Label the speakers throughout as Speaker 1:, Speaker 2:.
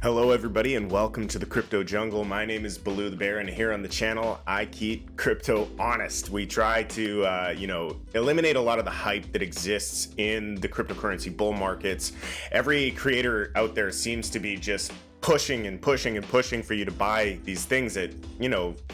Speaker 1: Hello everybody and welcome to the Crypto Jungle. My name is Baloo the Bear, and here on the channel I keep crypto honest. We try to eliminate a lot of the hype that exists in the cryptocurrency bull markets. Every creator out there seems to be just pushing and pushing and pushing for you to buy these things that,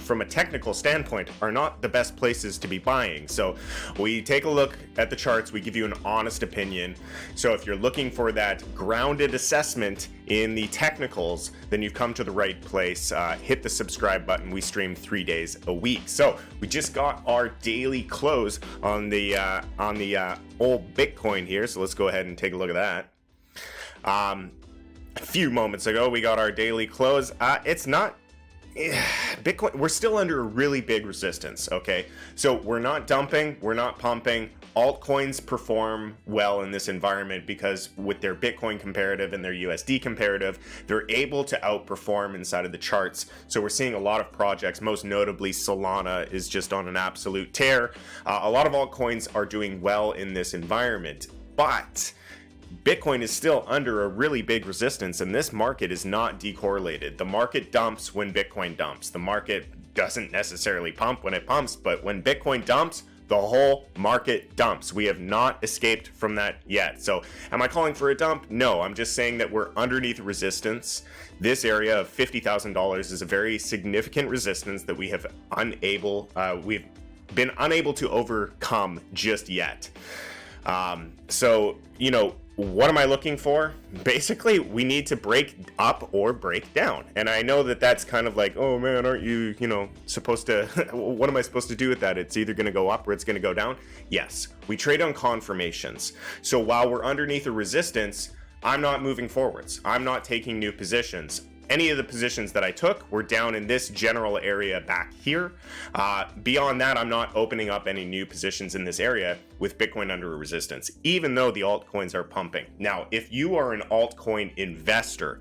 Speaker 1: from a technical standpoint are not the best places to be buying. So we take a look at the charts, we give you an honest opinion. So if you're looking for that grounded assessment in the technicals, then you've come to the right place. Hit the subscribe button. We stream 3 days a week. So we just got our daily close on the old Bitcoin here. So let's go ahead and take a look at that. A few moments ago, we got our daily close. It's not Bitcoin. We're still under a really big resistance. Okay, so we're not dumping, we're not pumping. Altcoins perform well in this environment because with their Bitcoin comparative and their USD comparative, they're able to outperform inside of the charts. So we're seeing a lot of projects, most notably Solana is just on an absolute tear. A lot of altcoins are doing well in this environment, but Bitcoin is still under a really big resistance, and this market is not decorrelated. The market dumps when Bitcoin dumps. The market doesn't necessarily pump when it pumps, but when Bitcoin dumps, the whole market dumps. We have not escaped from that yet. So am I calling for a dump? No, I'm just saying that we're underneath resistance. This area of $50,000 is a very significant resistance that we've been unable to overcome just yet. What am I looking for? Basically, we need to break up or break down. And I know that that's kind of like, oh man, aren't you, supposed to, what am I supposed to do with that? It's either going to go up or it's going to go down. Yes, we trade on confirmations. So while we're underneath a resistance, I'm not moving forwards. I'm not taking new positions. Any of the positions that I took were down in this general area back here. Beyond that, I'm not opening up any new positions in this area with Bitcoin under a resistance, even though the altcoins are pumping. Now, if you are an altcoin investor,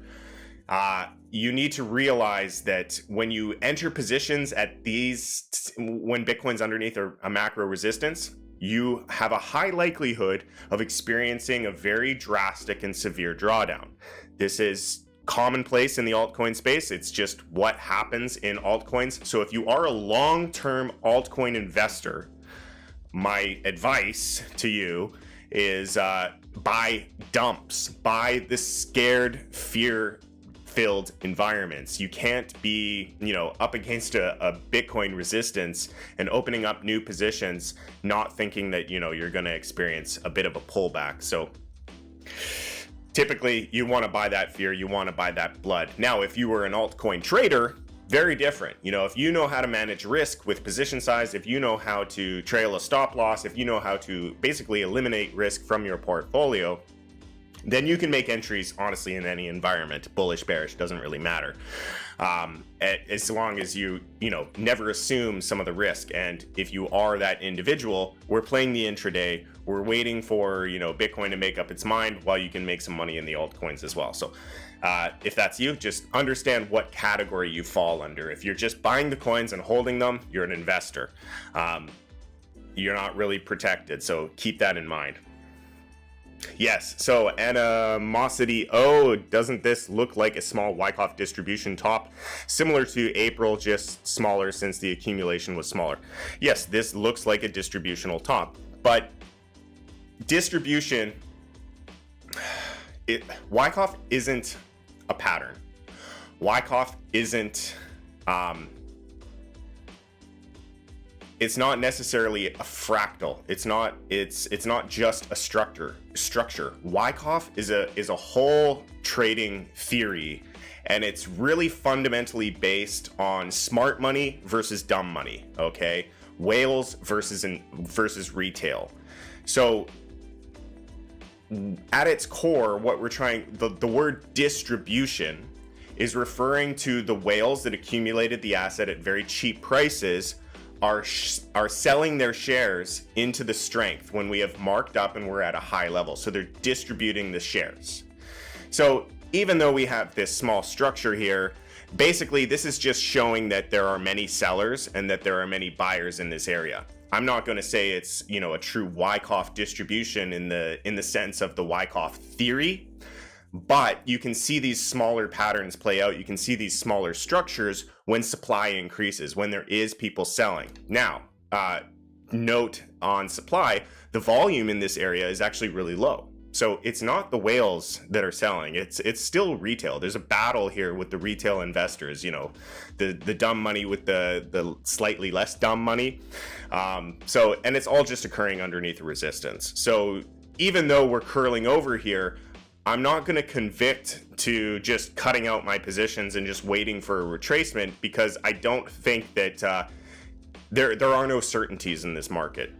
Speaker 1: you need to realize that when you enter positions at when Bitcoin's underneath a macro resistance, you have a high likelihood of experiencing a very drastic and severe drawdown. This is commonplace in the altcoin space. It's just what happens in altcoins. So if you are a long-term altcoin investor, my advice to you is buy dumps, buy the scared, fear-filled environments. You can't be, up against a Bitcoin resistance and opening up new positions, not thinking that, you're going to experience a bit of a pullback. So typically, you want to buy that fear, you want to buy that blood. Now, if you were an altcoin trader, very different. If you know how to manage risk with position size, if you know how to trail a stop loss, if you know how to basically eliminate risk from your portfolio, then you can make entries, honestly, in any environment. Bullish, bearish, doesn't really matter. As long as you never assume some of the risk. And if you are that individual, we're playing the intraday. We're waiting for, Bitcoin to make up its mind while you can make some money in the altcoins as well. So if that's you, just understand what category you fall under. If you're just buying the coins and holding them, you're an investor. You're not really protected. So keep that in mind. Yes, so animosity. Oh, doesn't this look like a small yckoff distribution top? Similar to April, just smaller since the accumulation was smaller. Yes, this looks like a distributional top, but distribution, yckoff isn't a pattern. Yckoff isn't it's not necessarily a fractal. It's not just a structure. Yckoff is a whole trading theory, and it's really fundamentally based on smart money versus dumb money. Okay, whales versus retail. So at its core, what we're trying, the word distribution is referring to the whales that accumulated the asset at very cheap prices are selling their shares into the strength when we have marked up and we're at a high level. So they're distributing the shares. So even though we have this small structure here, basically this is just showing that there are many sellers and that there are many buyers in this area. I'm not going to say it's, a true yckoff distribution in the sense of the yckoff theory, But you can see these smaller patterns play out. You can see these smaller structures when supply increases, when there is people selling. Now, note on supply, the volume in this area is actually really low. So it's not the whales that are selling. It's still retail. There's a battle here with the retail investors, you know, the dumb money with the slightly less dumb money. And it's all just occurring underneath the resistance. So even though we're curling over here, I'm not going to convict to just cutting out my positions and just waiting for a retracement, because I don't think that there are no certainties in this market.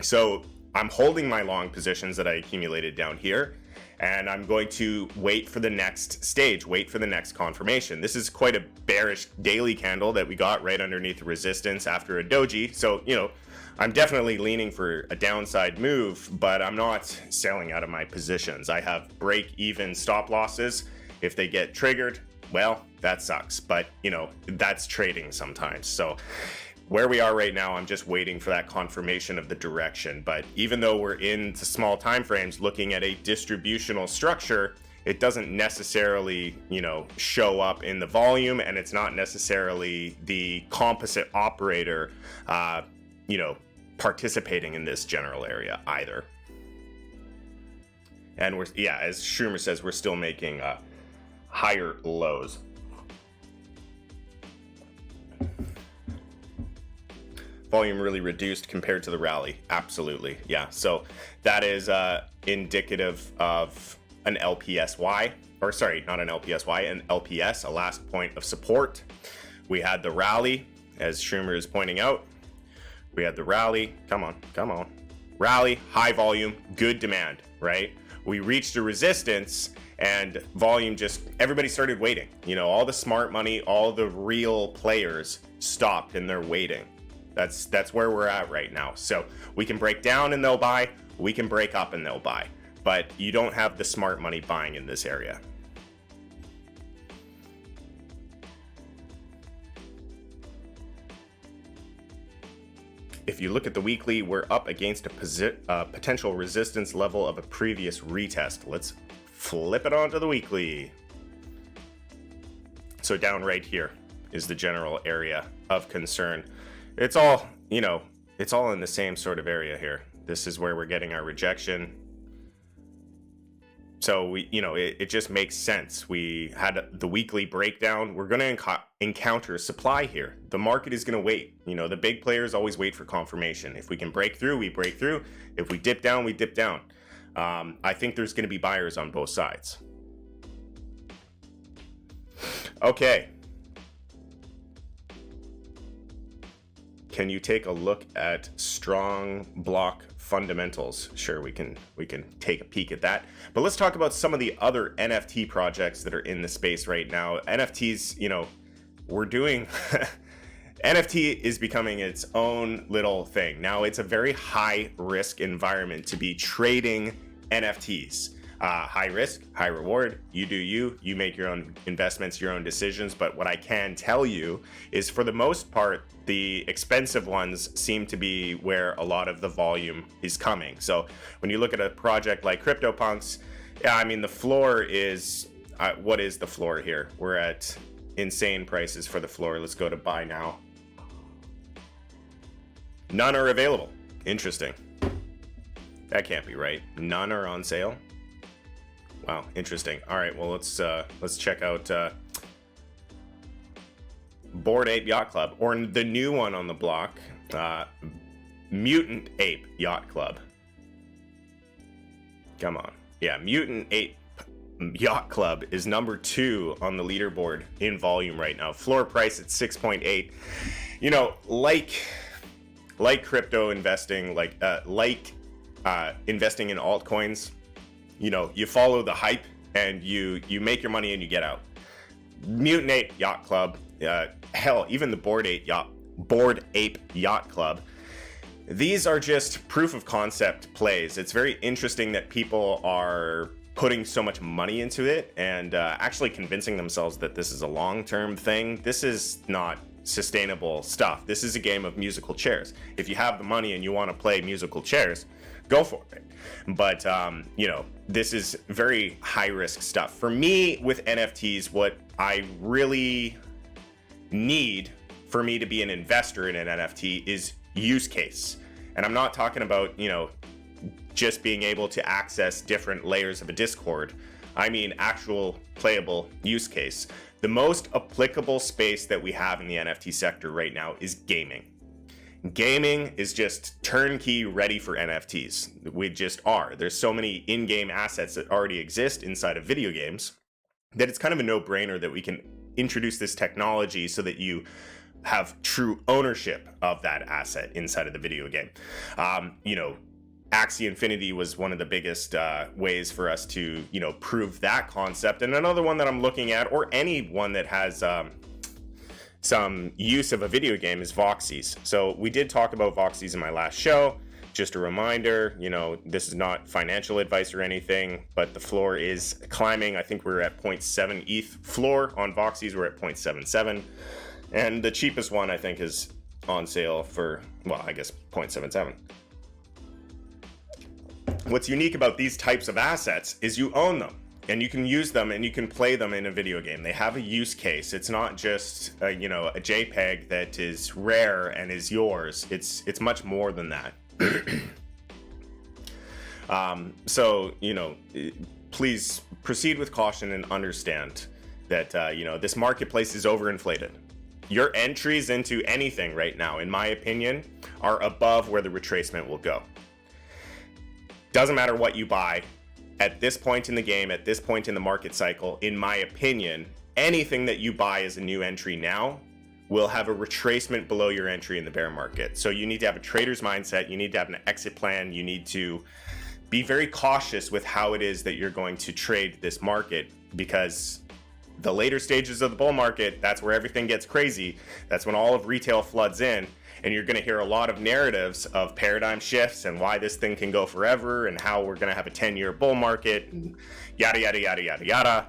Speaker 1: So I'm holding my long positions that I accumulated down here, and I'm going to wait for the next stage, wait for the next confirmation. This is quite a bearish daily candle that we got right underneath the resistance after a doji. So, you know, I'm definitely leaning for a downside move, but I'm not selling out of my positions. I have break-even stop losses. If they get triggered, well, that sucks, but, you know, that's trading sometimes. So where we are right now, I'm just waiting for that confirmation of the direction. But even though we're into small time frames looking at a distributional structure, it doesn't necessarily, you know, show up in the volume, and it's not necessarily the composite operator, you know, participating in this general area either. And we're, yeah, as Schumer says, we're still making higher lows. Volume really reduced compared to the rally. Absolutely. Yeah. So that is indicative of an LPSY, or sorry, not an LPSY, an LPS, a last point of support. We had the rally, as Schumer is pointing out. We had the rally. Come on. Rally, high volume, good demand, right? We reached a resistance, and volume just, everybody started waiting. You know, all the smart money, all the real players stopped and they're waiting. That's where we're at right now. So we can break down and they'll buy, we can break up and they'll buy, but you don't have the smart money buying in this area. If you look at the weekly, we're up against a potential resistance level of a previous retest. Let's flip it onto the weekly. So down right here is the general area of concern. It's all, you know, it's all in the same sort of area here. This is where we're getting our rejection. So we, you know, it just makes sense. We had the weekly breakdown. We're going to encounter supply here. The market is going to wait. You know, the big players always wait for confirmation. If we can break through, we break through. If we dip down, we dip down. I think there's going to be buyers on both sides. Okay. Can you take a look at strong block fundamentals? Sure, we can take a peek at that. But let's talk about some of the other NFT projects that are in the space right now. NFTs, you know, we're doing NFT is becoming its own little thing. Now, it's a very high risk environment to be trading NFTs. High risk, high reward. You do you make your own investments, your own decisions. But what I can tell you is, for the most part, the expensive ones seem to be where a lot of the volume is coming. So when you look at a project like CryptoPunks, yeah, I mean, the floor is, what is the floor here? We're at insane prices for the floor. Let's go to buy now. None are available. Interesting. That can't be right. None are on sale. Wow, interesting. All right, well, let's check out Bored Ape Yacht Club, or the new one on the block, Mutant Ape Yacht Club. Come on. Yeah, Mutant Ape Yacht Club is number 2 on the leaderboard in volume right now. Floor price at 6.8. You know, like crypto investing, like investing in altcoins, you know, you follow the hype and you make your money and you get out. Mutant Ape Yacht Club, hell, even the Bored Ape Yacht Club. These are just proof of concept plays. It's very interesting that people are putting so much money into it and actually convincing themselves that this is a long-term thing. This is not sustainable stuff. This is a game of musical chairs. If you have the money and you want to play musical chairs, go for it. But this is very high risk stuff. For me, with NFTs, what I really need for me to be an investor in an NFT is use case. And I'm not talking about, just being able to access different layers of a Discord. I mean actual playable use case. The most applicable space that we have in the NFT sector right now is gaming. Gaming is just turnkey ready for NFTs. We just are. There's so many in-game assets that already exist inside of video games that it's kind of a no-brainer that we can introduce this technology so that you have true ownership of that asset inside of the video game. Axie Infinity was one of the biggest ways for us to, prove that concept. And another one that I'm looking at, or any one that has some use of a video game, is Voxies. So we did talk about Voxies in my last show. Just a reminder, this is not financial advice or anything, but the floor is climbing. I think we're at 0.7 ETH floor on Voxies. We're at 0.77. And the cheapest one, I think, is on sale for, 0.77. What's unique about these types of assets is you own them and you can use them and you can play them in a video game. They have a use case. It's not just a JPEG that is rare and is yours. It's much more than that. Please proceed with caution and understand that this marketplace is overinflated. Your entries into anything right now, in my opinion, are above where the retracement will go. Doesn't matter what you buy at this point in the game, at this point in the market cycle. In my opinion, anything that you buy as a new entry now will have a retracement below your entry in the bear market. So you need to have a trader's mindset. You need to have an exit plan. You need to be very cautious with how it is that you're going to trade this market, because the later stages of the bull market, that's where everything gets crazy. That's when all of retail floods in. And you're going to hear a lot of narratives of paradigm shifts and why this thing can go forever and how we're going to have a 10-year bull market and yada, yada, yada, yada, yada.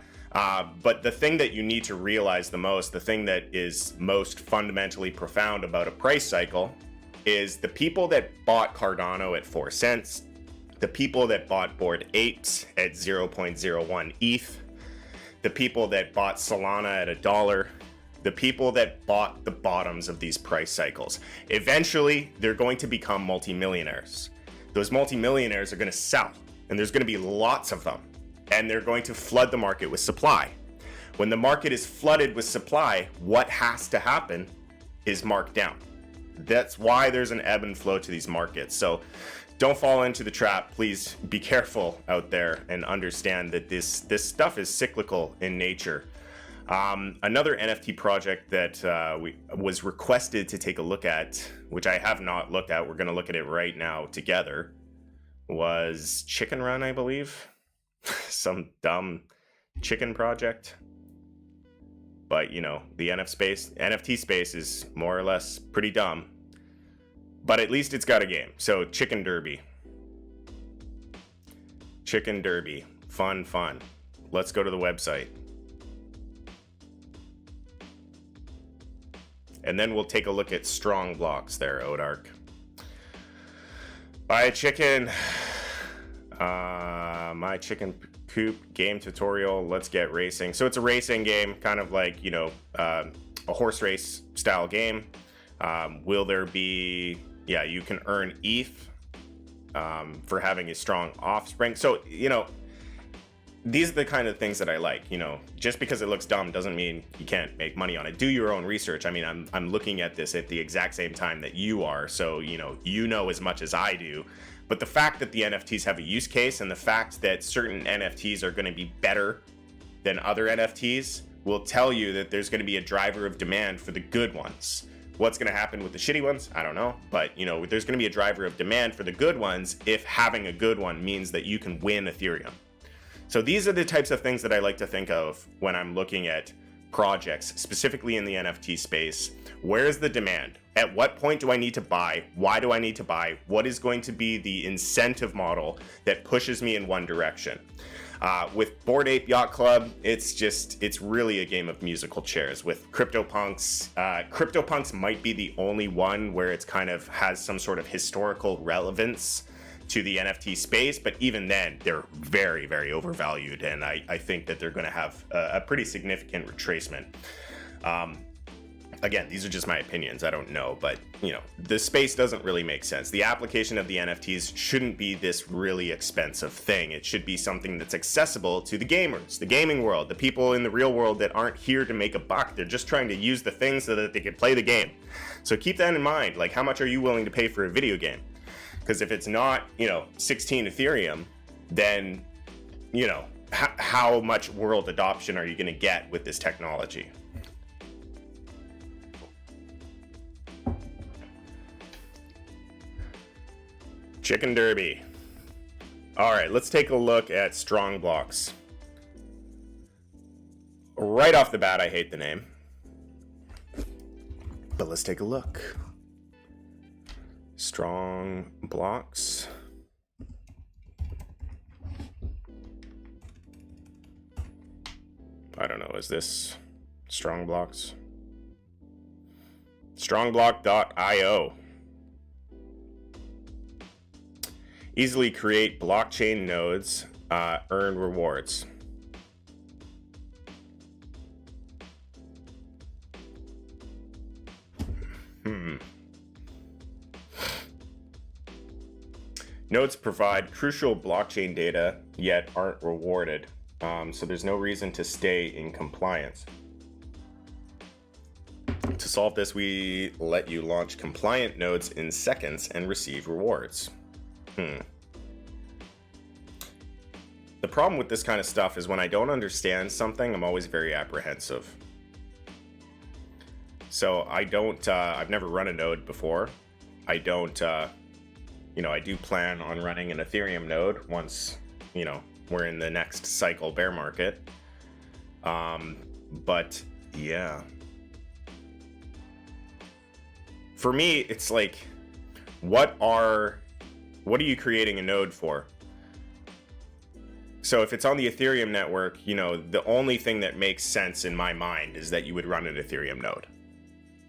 Speaker 1: But the thing that you need to realize the most, the thing that is most fundamentally profound about a price cycle, is the people that bought Cardano at 4 cents, the people that bought Bored Apes at 0.01 ETH, the people that bought Solana at $1, the people that bought the bottoms of these price cycles. Eventually, they're going to become multimillionaires. Those multimillionaires are going to sell, and there's going to be lots of them, and they're going to flood the market with supply. When the market is flooded with supply, what has to happen is mark down. That's why there's an ebb and flow to these markets. So don't fall into the trap. Please be careful out there and understand that this stuff is cyclical in nature. Another NFT project that was requested to take a look at, which I have not looked at, we're going to look at it right now together, was Chicken Run, I believe. Some dumb chicken project. But, the NFT space is more or less pretty dumb. But at least it's got a game. So, Chicken Derby. Chicken Derby. Fun. Let's go to the website. And then we'll take a look at strong blocks there, Odark. Buy a chicken. My chicken coop game tutorial. Let's get racing. So it's a racing game, kind of like, a horse race style game. Will there be, you can earn ETH for having a strong offspring. So, these are the kind of things that I like. Just because it looks dumb doesn't mean you can't make money on it. Do your own research. I mean, I'm looking at this at the exact same time that you are, so you know as much as I do. But the fact that the NFTs have a use case, and the fact that certain NFTs are going to be better than other NFTs, will tell you that there's going to be a driver of demand for the good ones. What's going to happen with the shitty ones? I don't know. But, there's going to be a driver of demand for the good ones if having a good one means that you can win Ethereum. So these are the types of things that I like to think of when I'm looking at projects, specifically in the NFT space, where is the demand? At what point do I need to buy? Why do I need to buy? What is going to be the incentive model that pushes me in one direction? With Bored Ape Yacht Club, it's really a game of musical chairs. With CryptoPunks, CryptoPunks might be the only one where it's kind of has some sort of historical relevance to the NFT space, but even then, they're very, very overvalued, and I think that they're going to have a pretty significant retracement. Again, these are just my opinions. I don't know, but the space doesn't really make sense. The application of the NFTs shouldn't be this really expensive thing. It should be something that's accessible to the gamers, the gaming world, the people in the real world that aren't here to make a buck. They're just trying to use the thing so that they can play the game. So keep that in mind. Like, how much are you willing to pay for a video game? Because if it's not, 16 Ethereum, then, how much world adoption are you going to get with this technology? Chicken Derby. All right, let's take a look at strong blocks. Right off the bat, I hate the name. But let's take a look. Strong blocks. I don't know, is this strong blocks? Strongblock.io. Easily create blockchain nodes, earn rewards. Nodes provide crucial blockchain data, yet aren't rewarded. So there's no reason to stay in compliance. To solve this, we let you launch compliant nodes in seconds and receive rewards. The problem with this kind of stuff is when I don't understand something, I'm always very apprehensive. So I've never run a node before. I don't, I do plan on running an Ethereum node once, we're in the next cycle bear market. But yeah. For me, it's like, what are you creating a node for? So if it's on the Ethereum network, the only thing that makes sense in my mind is that you would run an Ethereum node.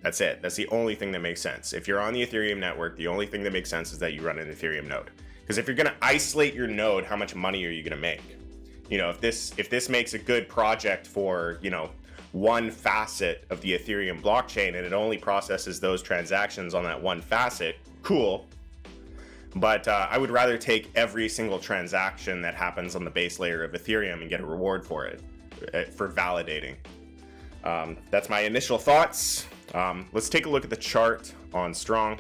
Speaker 1: That's it. That's the only thing that makes sense. If you're on the Ethereum network, the only thing that makes sense is that you run an Ethereum node. Because if you're going to isolate your node, how much money are you going to make? If this makes a good project for, one facet of the Ethereum blockchain and it only processes those transactions on that one facet, cool. But I would rather take every single transaction that happens on the base layer of Ethereum and get a reward for it, for validating. That's my initial thoughts. Let's take a look at the chart on Strong.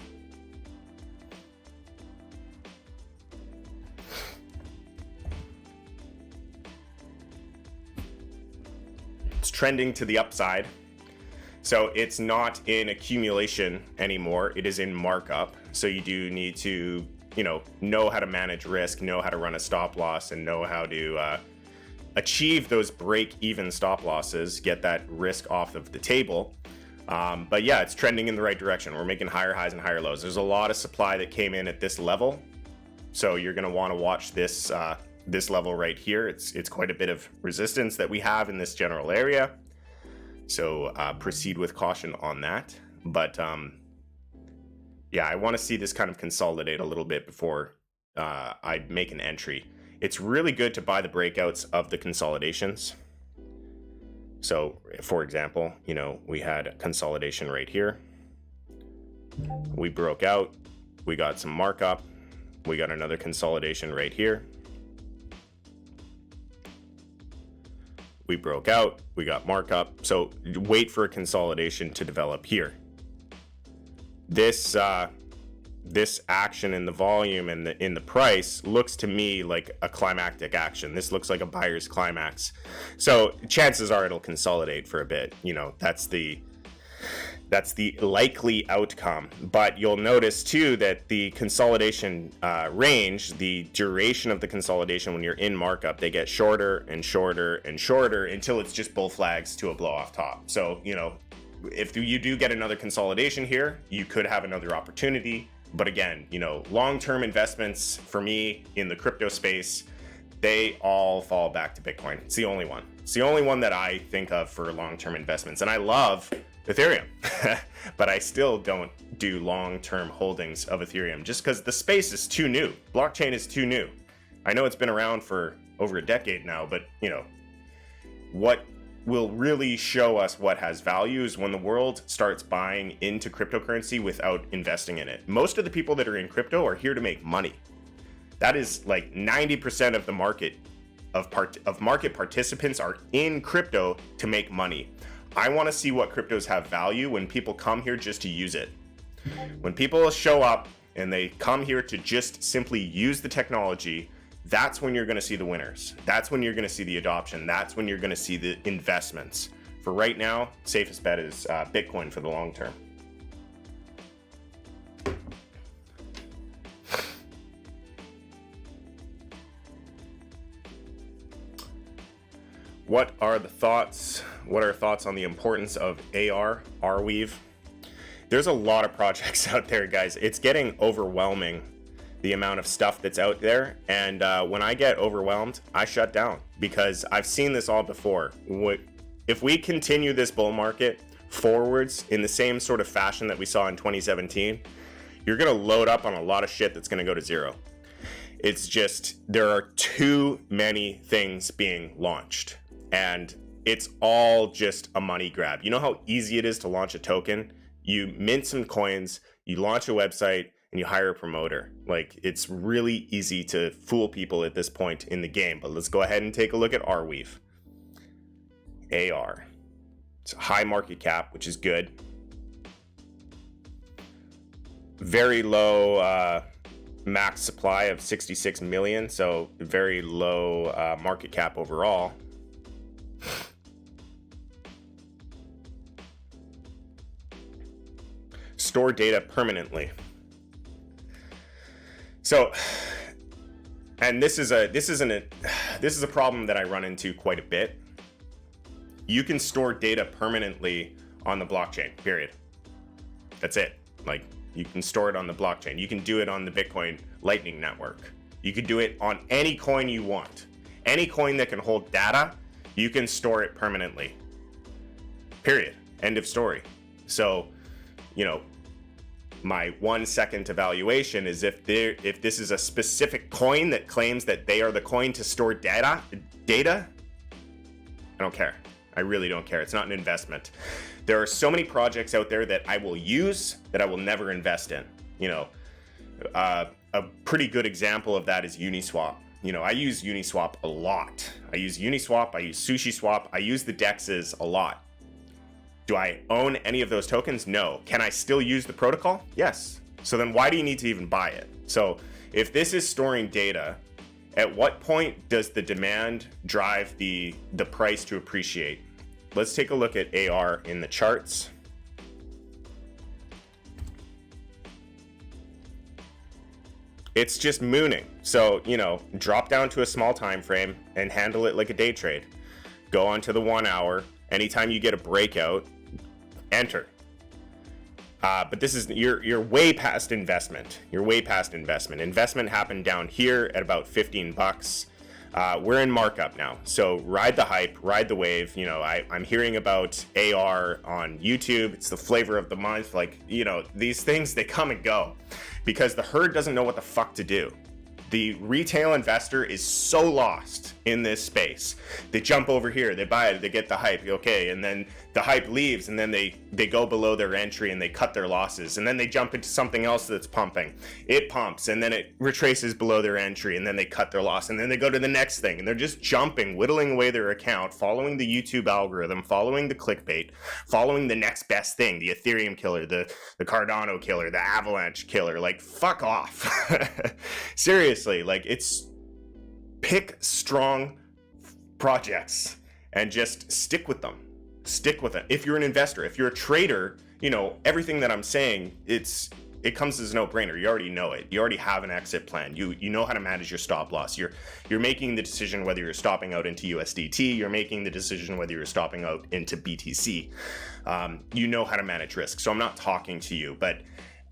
Speaker 1: It's trending to the upside. So it's not in accumulation anymore. It is in markup. So you do need to, know how to manage risk, know how to run a stop loss, and know how to achieve those break-even stop losses, get that risk off of the table. But yeah, it's trending in the right direction. We're making higher highs and higher lows. There's a lot of supply that came in at this level. So you're going to want to watch this this level right here. It's quite a bit of resistance that we have in this general area. So proceed with caution on that. But yeah, I want to see this kind of consolidate a little bit before I make an entry. It's really good to buy the breakouts of the consolidations. So for example, we had consolidation right here. We broke out, we got some markup, we got another consolidation right here. We broke out, we got markup. So wait for a consolidation to develop here. This action in the volume and in the price looks to me like a climactic action. This looks like a buyer's climax. So chances are it'll consolidate for a bit. That's That's the likely outcome. But you'll notice too that the consolidation range, the duration of the consolidation when you're in markup, they get shorter and shorter and shorter until it's just bull flags to a blow off top. So, you know, if you do get another consolidation here, you could have another opportunity. But again, you know, long-term investments for me in the crypto space, they all fall back to Bitcoin. It's the only one. It's the only one that I think of for long-term investments. And I love Ethereum, but I still don't do long-term holdings of Ethereum just because the space is too new. Blockchain is too new. I know it's been around for over a decade now, but you know, what will really show us what has value is when the world starts buying into cryptocurrency without investing in it. Most of the people that are in crypto are here to make money. That is like 90% of the market of market participants are in crypto to make money. I want to see what cryptos have value when people come here just to use it. When people show up and they come here to just simply use the technology, that's when you're going to see the winners. That's when you're going to see the adoption. That's when you're going to see the investments. For right now, safest bet is Bitcoin for the long term. What are thoughts on the importance of AR, Arweave? There's a lot of projects out there, guys. It's getting overwhelming, the amount of stuff that's out there. And when I get overwhelmed, I shut down because I've seen this all before. If we continue this bull market forwards in the same sort of fashion that we saw in 2017, you're going to load up on a lot of shit that's going to go to zero. It's just, there are too many things being launched. And it's all just a money grab. You know how easy it is to launch a token? You mint some coins, you launch a website, and you hire a promoter. Like, it's really easy to fool people at this point in the game. But let's go ahead and take a look at Arweave. AR. It's a high market cap, which is good. Very low max supply of 66 million, so very low market cap overall. Store data permanently. So, and this is a problem that I run into quite a bit. You can store data permanently on the blockchain, period. That's it. Like, you can store it on the blockchain. You can do it on the Bitcoin Lightning Network. You can do it on any coin you want. Any coin that can hold data, you can store it permanently. Period. End of story. So, you know, my 1 second evaluation is if this is a specific coin that claims that they are the coin to store data, I don't care. I really don't care. It's not an investment. There are so many projects out there that I will use that I will never invest in. You know, a pretty good example of that is Uniswap. You know, I use Uniswap a lot. I use Uniswap, I use SushiSwap, I use the DEXs a lot. Do I own any of those tokens? No. Can I still use the protocol? Yes. So then why do you need to even buy it? So if this is storing data, at what point does the demand drive the price to appreciate? Let's take a look at AR in the charts. It's just mooning. So, you know, drop down to a small time frame and handle it like a day trade. Go on to the 1 hour. Anytime you get a breakout, enter. But this is, you're way past investment. You're way past investment. Investment happened down here at about 15 bucks. We're in markup now. So ride the hype, ride the wave. You know, I'm hearing about AR on YouTube. It's the flavor of the month. Like, you know, these things, they come and go because the herd doesn't know what the fuck to do. The retail investor is so lost in this space. They jump over here, they buy it, they get the hype, okay, and then the hype leaves, and then they go below their entry and they cut their losses, and then they jump into something else that's pumping. It pumps, and then it retraces below their entry, and then they cut their loss, and then they go to the next thing, and they're just jumping, whittling away their account, following the YouTube algorithm, following the clickbait, following the next best thing, the Ethereum killer, the Cardano killer, the Avalanche killer. Like, fuck off. Seriously. Like, it's pick strong projects and just stick with them. Stick with it. If you're an investor, if you're a trader, everything that I'm saying, it comes as a no-brainer. You already know it. You already have an exit plan. You know how to manage your stop loss. You're making the decision whether you're stopping out into USDT. You're making the decision whether you're stopping out into BTC. You know how to manage risk. So I'm not talking to you, but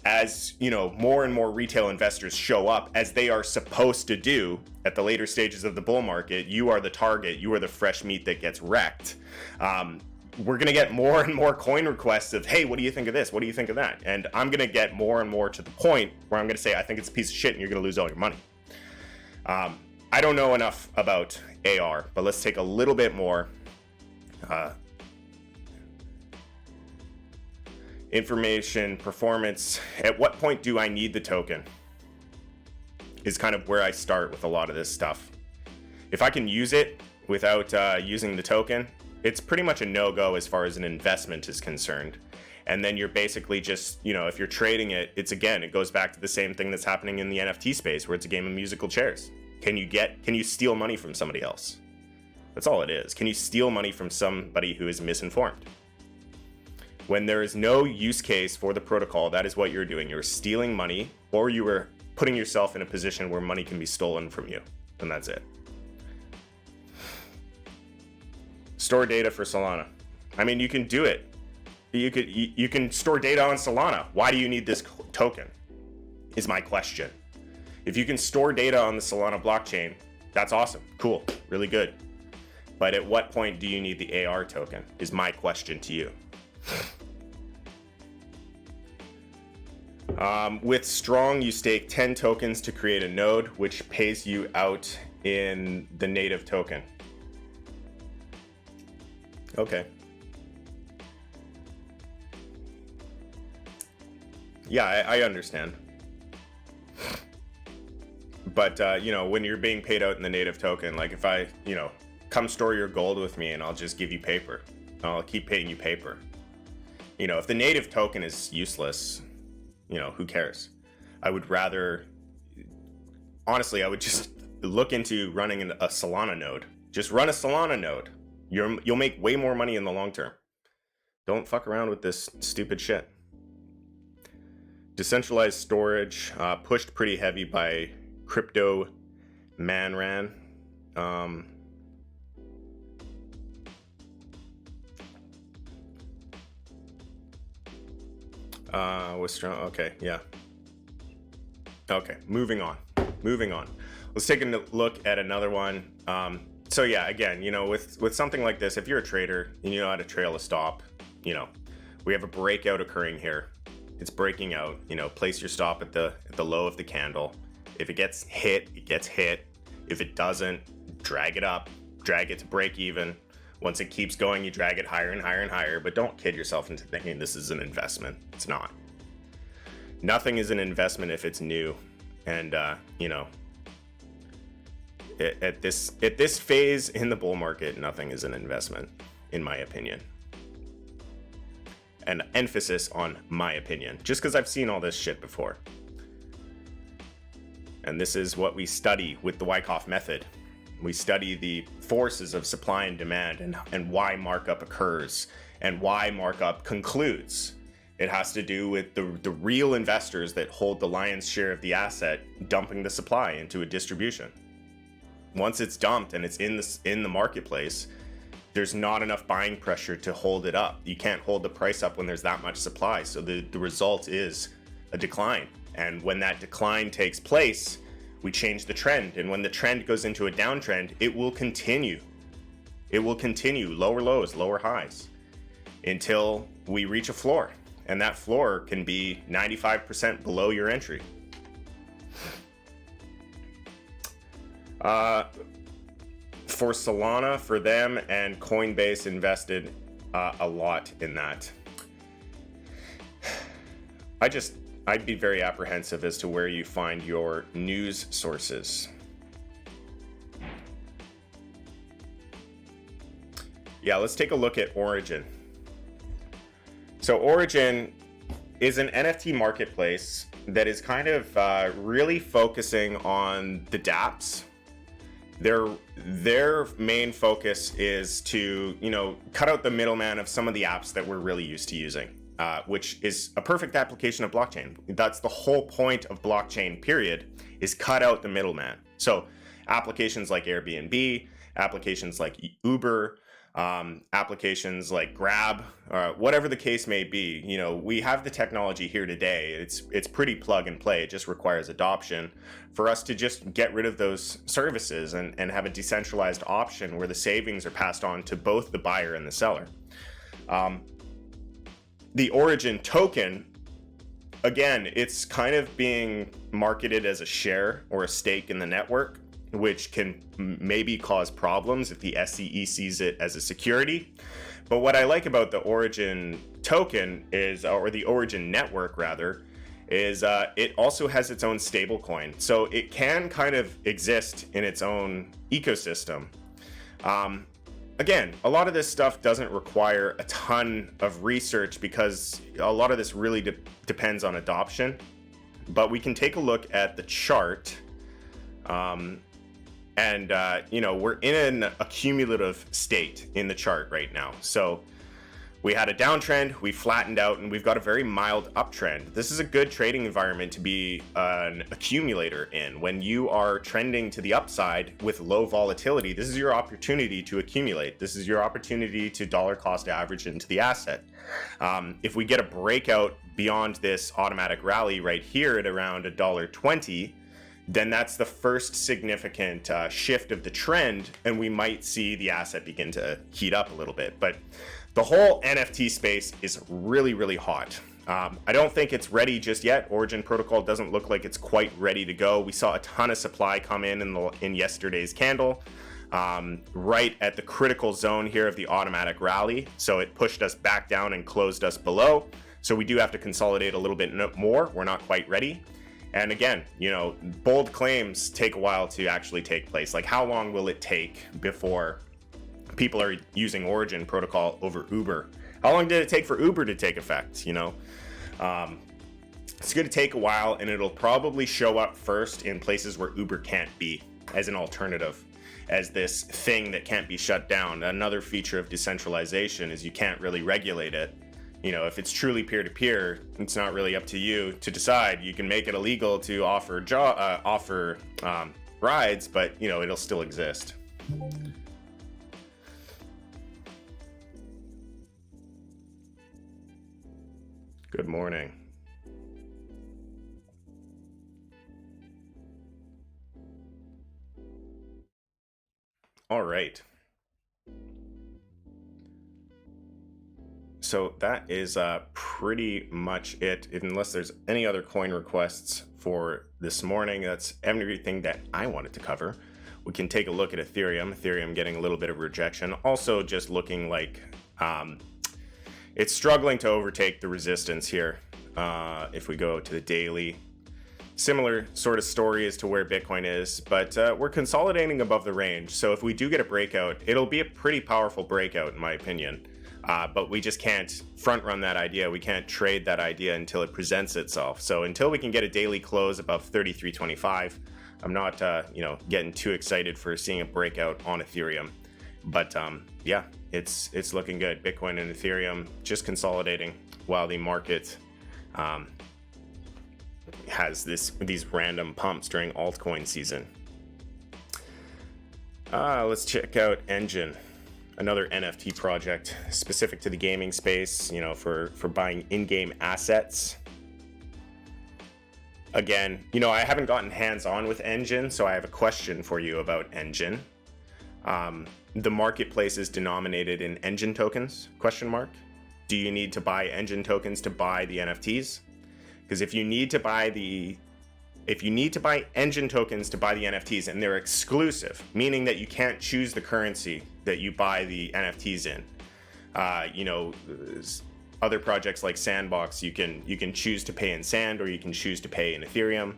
Speaker 1: as more and more retail investors show up, as they are supposed to do at the later stages of the bull market, you are the target. You are the fresh meat that gets wrecked. We're going to get more and more coin requests of, hey, what do you think of this? What do you think of that? And I'm going to get more and more to the point where I'm going to say, I think it's a piece of shit and you're going to lose all your money. I don't know enough about AR, but let's take a little bit more information, performance. At what point do I need the token? Is kind of where I start with a lot of this stuff. If I can use it without using the token, it's pretty much a no-go as far as an investment is concerned. And then you're basically just, if you're trading it, it goes back to the same thing that's happening in the NFT space, where it's a game of musical chairs. Can you steal money from somebody else? That's all it is. Can you steal money from somebody who is misinformed? When there is no use case for the protocol, that is what you're doing. You're stealing money, or you are putting yourself in a position where money can be stolen from you. And that's it. Store data for Solana. I mean, you can do it. You can store data on Solana. Why do you need this token? Is my question. If you can store data on the Solana blockchain, that's awesome. Cool. Really good. But at what point do you need the AR token? Is my question to you. With Strong, you stake 10 tokens to create a node, which pays you out in the native token. Okay. Yeah, I understand. But, when you're being paid out in the native token, like if I, come store your gold with me and I'll just give you paper. I'll keep paying you paper. If the native token is useless, who cares? I would just look into running a Solana node. Just run a Solana node. You'll make way more money in the long term. Don't fuck around with this stupid shit. Decentralized storage, pushed pretty heavy by Crypto Manran. Was strong. Okay, yeah. Okay, moving on. Let's take a look at another one. So yeah, again, with something like this, if you're a trader and you know how to trail a stop, we have a breakout occurring here. It's breaking out. Place your stop at the low of the candle. If it gets hit, it gets hit. If it doesn't, drag it up, drag it to break even. Once it keeps going, you drag it higher and higher and higher, but don't kid yourself into thinking this is an investment. It's not. Nothing is an investment if it's new. And, at this phase in the bull market, nothing is an investment, in my opinion. And emphasis on my opinion, just because I've seen all this shit before. And this is what we study with the yckoff method. We study the forces of supply and demand and why markup occurs and why markup concludes. It has to do with the real investors that hold the lion's share of the asset dumping the supply into a distribution. Once it's dumped and it's in the marketplace, there's not enough buying pressure to hold it up. You can't hold the price up when there's that much supply. So the result is a decline. And when that decline takes place, we change the trend. And when the trend goes into a downtrend, it will continue. It will continue lower lows, lower highs until we reach a floor. And that floor can be 95% below your entry. For Solana, for them, and Coinbase invested a lot in that. I'd be very apprehensive as to where you find your news sources. Yeah, let's take a look at Origin. So Origin is an NFT marketplace that is kind of really focusing on the dApps. Their main focus is to, cut out the middleman of some of the apps that we're really used to using. which is a perfect application of blockchain. That's the whole point of blockchain, period, is cut out the middleman. So applications like Airbnb, applications like Uber, applications like Grab, whatever the case may be, you know, we have the technology here today. It's pretty plug and play. It just requires adoption for us to just get rid of those services and have a decentralized option where the savings are passed on to both the buyer and the seller. The Origin token, again, it's kind of being marketed as a share or a stake in the network, which can maybe cause problems if the SEC sees it as a security. But what I like about the Origin token is, or the Origin network rather, is it also has its own stablecoin. So it can kind of exist in its own ecosystem. Again, a lot of this stuff doesn't require a ton of research because a lot of this really depends on adoption. But we can take a look at the chart. You know, we're in an accumulative state in the chart right now. So we had a downtrend, we flattened out, and we've got a very mild uptrend. This is a good trading environment to be an accumulator in. When you are trending to the upside with low volatility, this is your opportunity to accumulate. This is your opportunity to dollar cost average into the asset. If we get a breakout beyond this automatic rally right here at around $1.20, then that's the first significant shift of the trend, and we might see the asset begin to heat up a little bit. But the whole NFT space is really, really hot. I don't think it's ready just yet. Origin protocol doesn't look like it's quite ready to go. We saw a ton of supply come in yesterday's candle, right at the critical zone here of the automatic rally. So it pushed us back down and closed us below. So we do have to consolidate a little bit more. We're not quite ready. And again, you know, bold claims take a while to actually take place. Like, how long will it take before people are using Origin protocol over Uber? How long did it take for Uber to take effect? You know, it's going to take a while, and it'll probably show up first in places where Uber can't be as an alternative, as this thing that can't be shut down. Another feature of decentralization is you can't really regulate it. You know, if it's truly peer-to-peer, it's not really up to you to decide. You can make it illegal to offer rides, but, you know, it'll still exist. Good morning. All right. So that is pretty much it, unless there's any other coin requests for this morning. That's everything that I wanted to cover. We can take a look at Ethereum getting a little bit of rejection. Also just looking like it's struggling to overtake the resistance here. If we go to the daily, similar sort of story as to where Bitcoin is, but we're consolidating above the range. So if we do get a breakout, it'll be a pretty powerful breakout in my opinion. But we just can't front run that idea. We can't trade that idea until it presents itself. So until we can get a daily close above 33.25, I'm not, you know, getting too excited for seeing a breakout on Ethereum. But yeah, it's looking good. Bitcoin and Ethereum just consolidating while the market has these random pumps during altcoin season. Let's check out Engine. Another NFT project specific to the gaming space, you know, for buying in-game assets. Again, you know, I haven't gotten hands-on with Engine, so I have a question for you about Engine. The marketplace is denominated in Engine tokens, question mark. Do you need to buy Engine tokens to buy the NFTs? Because if you need to buy Engine tokens to buy the NFTs and they're exclusive, meaning that you can't choose the currency that you buy the NFTs in, you know, other projects like Sandbox, you can choose to pay in Sand or you can choose to pay in Ethereum.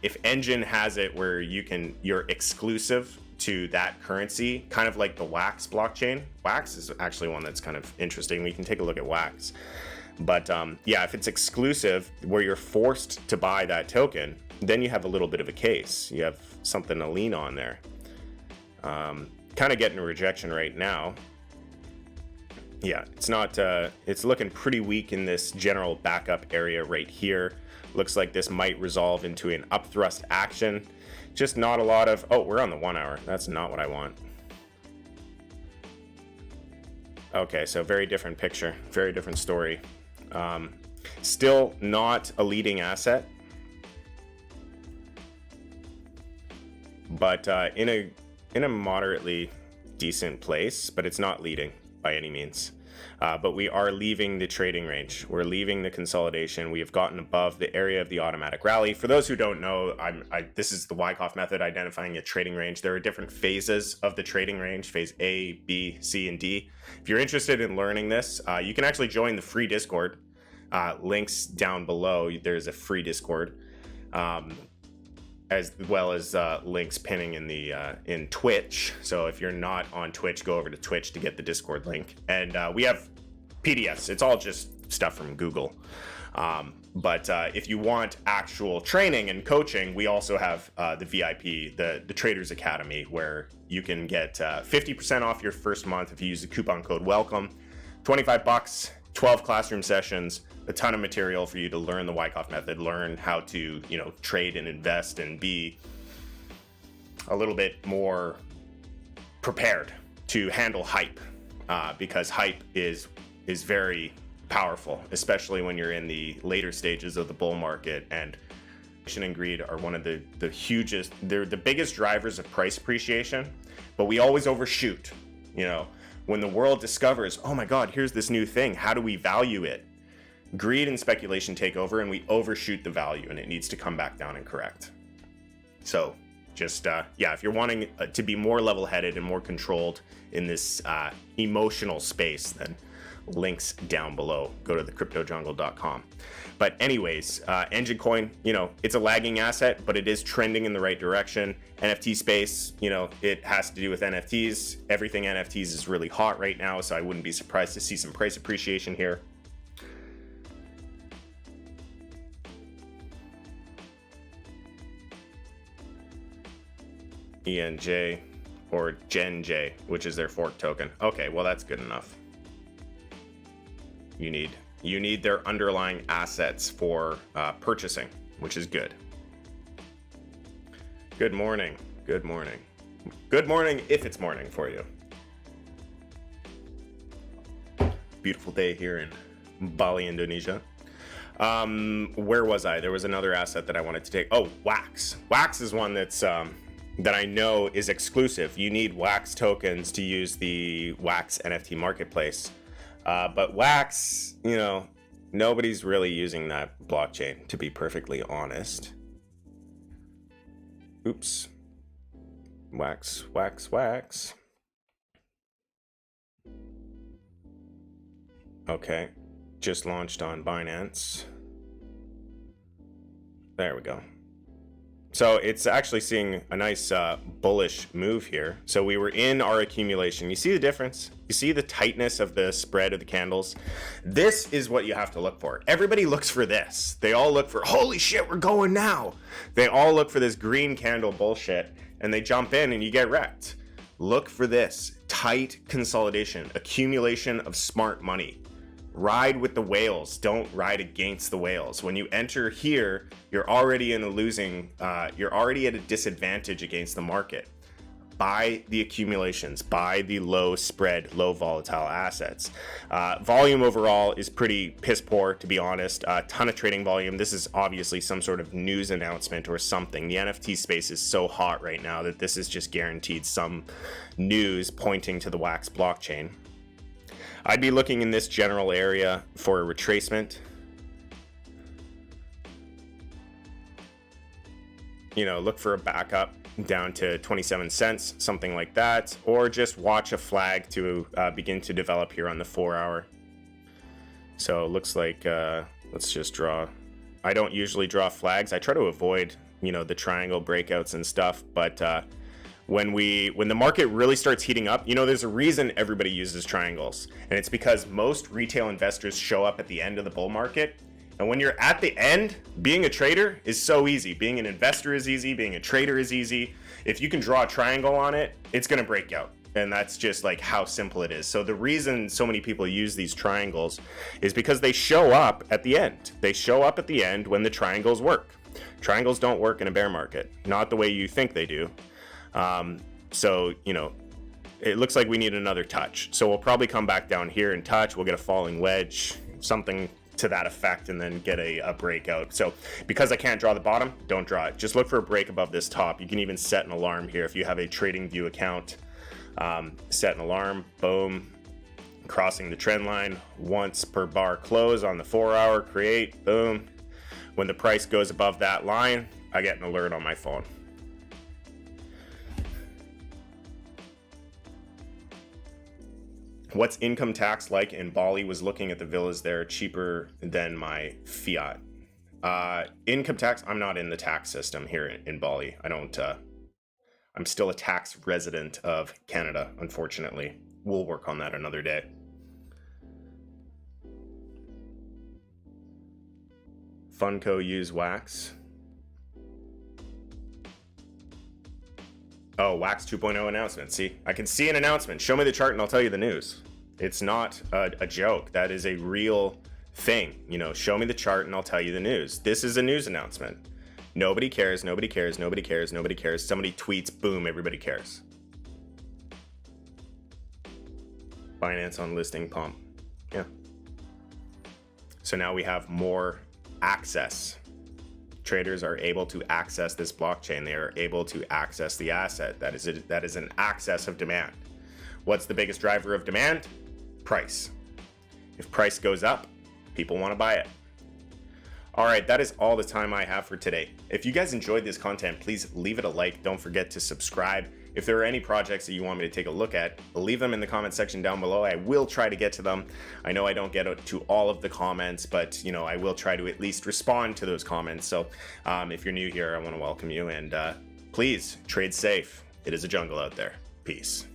Speaker 1: If Engine has it where you're exclusive to that currency, kind of like the Wax blockchain. Wax is actually one that's kind of interesting. We can take a look at Wax. But yeah, if it's exclusive where you're forced to buy that token, then you have a little bit of a case. You have something to lean on there. Kind of getting a rejection right now. Yeah, it's not, it's looking pretty weak in this general backup area right here. Looks like this might resolve into an up thrust action. Just not a lot of, oh, we're on the 1 hour. That's not what I want. Okay, so very different picture, very different story. Still not a leading asset, but in a moderately decent place, but it's not leading by any means. But we are leaving the trading range. We're leaving the consolidation. We have gotten above the area of the automatic rally. For those who don't know, this is the Yckoff method, identifying a trading range. There are different phases of the trading range, phase A, B, C, and D. If you're interested in learning this, you can actually join the free Discord. Links down below. There's a free Discord, as well as links pinning in Twitch. So if you're not on Twitch, go over to Twitch to get the Discord link. And we have PDFs. It's all just stuff from Google. But if you want actual training and coaching, we also have the VIP, the Traders Academy, where you can get 50% off your first month if you use the coupon code WELCOME. $25, 12 classroom sessions, a ton of material for you to learn the Yckoff method, learn how to, trade and invest and be a little bit more prepared to handle hype, because hype is very powerful, especially when you're in the later stages of the bull market. And greed are one of the hugest, they're the biggest drivers of price appreciation, but we always overshoot. When the world discovers, oh my God, here's this new thing, how do we value it? Greed and speculation take over, and we overshoot the value, and it needs to come back down and correct. So just, if you're wanting to be more level-headed and more controlled in this emotional space, then links down below. Go to thecryptojungle.com. But anyways, Engine Coin, it's a lagging asset, but it is trending in the right direction. NFT space, it has to do with NFTs. Everything NFTs is really hot right now, so I wouldn't be surprised to see some price appreciation here. ENJ or Gen J, which is their fork token. Okay, well, that's good enough. You need their underlying assets for purchasing, which is good. Good morning. Good morning. Good morning if it's morning for you. Beautiful day here in Bali, Indonesia. Where was I? There was another asset that I wanted to take. Oh, Wax. Wax is one that's that I know is exclusive. You need Wax tokens to use the Wax NFT marketplace. But Wax, nobody's really using that blockchain, to be perfectly honest. Oops. Wax. Okay. Just launched on Binance. There we go. So it's actually seeing a nice bullish move here. So we were in our accumulation. You see the difference? You see the tightness of the spread of the candles? This is what you have to look for. Everybody looks for this. They all look for, holy shit, we're going now. They all look for this green candle bullshit, and they jump in and you get wrecked. Look for this. Tight consolidation, accumulation of smart money. Ride with the whales, don't ride against the whales. When you enter here, you're already in a losing, you're already at a disadvantage against the market. Buy the accumulations, buy the low spread, low volatile assets. Volume overall is pretty piss poor, to be honest. A ton of trading volume. This is obviously some sort of news announcement or something. The NFT space is so hot right now that this is just guaranteed some news pointing to the Wax blockchain. I'd be looking in this general area for a retracement. Look for a backup down to 27 cents, something like that, or just watch a flag to begin to develop here on the 4 hour. So it looks like, let's just draw. I don't usually draw flags. I try to avoid, the triangle breakouts and stuff, but when the market really starts heating up, there's a reason everybody uses triangles, and it's because most retail investors show up at the end of the bull market. And when you're at the end, being a trader is so easy. Being an investor is easy. Being a trader is easy. If you can draw a triangle on it, it's going to break out. And that's just like how simple it is. So the reason so many people use these triangles is because they show up at the end. They show up at the end when the triangles work. Triangles don't work in a bear market, not the way you think they do. So, you know, it looks like we need another touch. So we'll probably come back down here and touch. We'll get a falling wedge, something to that effect, and then get a breakout. So because I can't draw the bottom, don't draw it. Just look for a break above this top. You can even set an alarm here if you have a trading view account. Set an alarm, boom, crossing the trend line once per bar close on the 4 hour, create, boom. When the price goes above that line, I get an alert on my phone. What's income tax like in Bali? Was looking at the villas there, cheaper than my fiat. Income tax, I'm not in the tax system here in Bali. I'm still a tax resident of Canada, unfortunately. We'll work on that another day. Funko use wax. Oh, Wax 2.0 announcement. See, I can see an announcement. Show me the chart and I'll tell you the news. It's not a joke. That is a real thing. You know, show me the chart and I'll tell you the news. This is a news announcement. Nobody cares, nobody cares, nobody cares, nobody cares. Somebody tweets, boom, everybody cares. Finance on listing pump. Yeah. So now we have more access. Traders are able to access this blockchain. They are able to access the asset. That is an access of demand. What's the biggest driver of demand? Price. If price goes up, people want to buy it. All right, that is all the time I have for today. If you guys enjoyed this content, please leave it a like. Don't forget to subscribe. If there are any projects that you want me to take a look at, leave them in the comment section down below. I will try to get to them. I know I don't get to all of the comments, but you know, I will try to at least respond to those comments. So if you're new here, I want to welcome you, and please trade safe. It is a jungle out there. Peace.